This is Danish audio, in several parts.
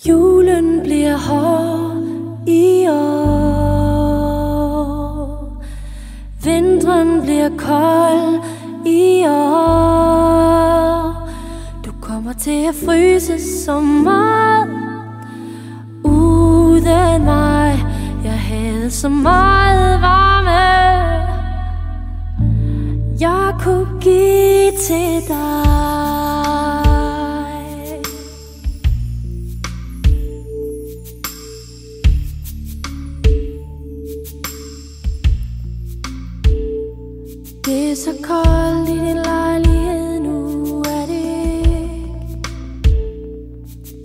Julen bliver hård i år. Vinteren bliver kold i år. Du kommer til at fryse så meget uden mig. Jeg havde så meget varme, jeg kunne give til dig. Det er så koldt i din lejlighed nu, er det ikke?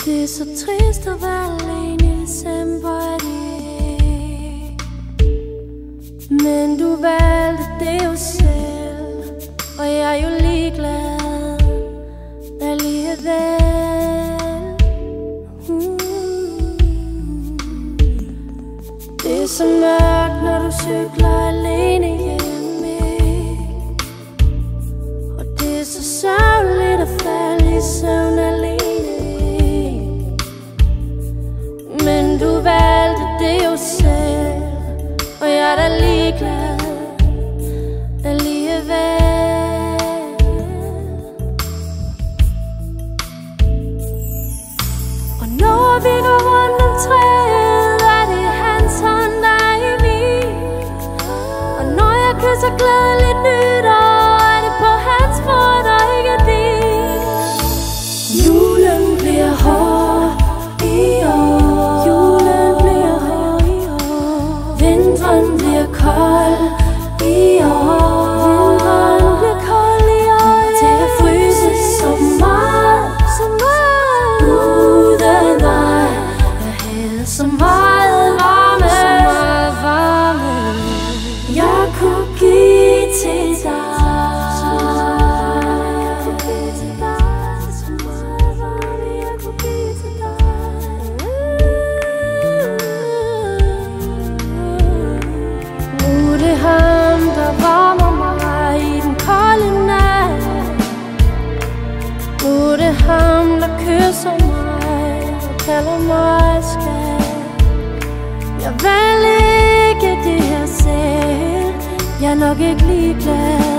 Det er så trist at være alene i december, er det ikke? Men du valgte det jo selv, og jeg er jo ligeglad alligevel. Det er så mørkt, når du cykler alene hjem. Så sørgeligt at falde i søvn alene. Men du valgte det jo selv, og jeg er da ligeglad alligevel. Og når vi går rundt om træet, er det hans hånd, der er i min. Og når jeg kysser glædeligt nytår, er det på hans måde, og ikke din. Julen bliver hård i år. Julen bliver hård i år. Vinteren bliver kold i år. Vinteren bliver kold i år. Til at fryse så meget, så meget uden mig. Jeg havde så meget varme, så meget varme, jeg kunne give til dig. Ham, der varmer mig i den kolde nat. Nu er det ham, der kysser mig og kalder mig skat. Jeg valgte ikke det her selv. Jeg er nok ikke ligeglad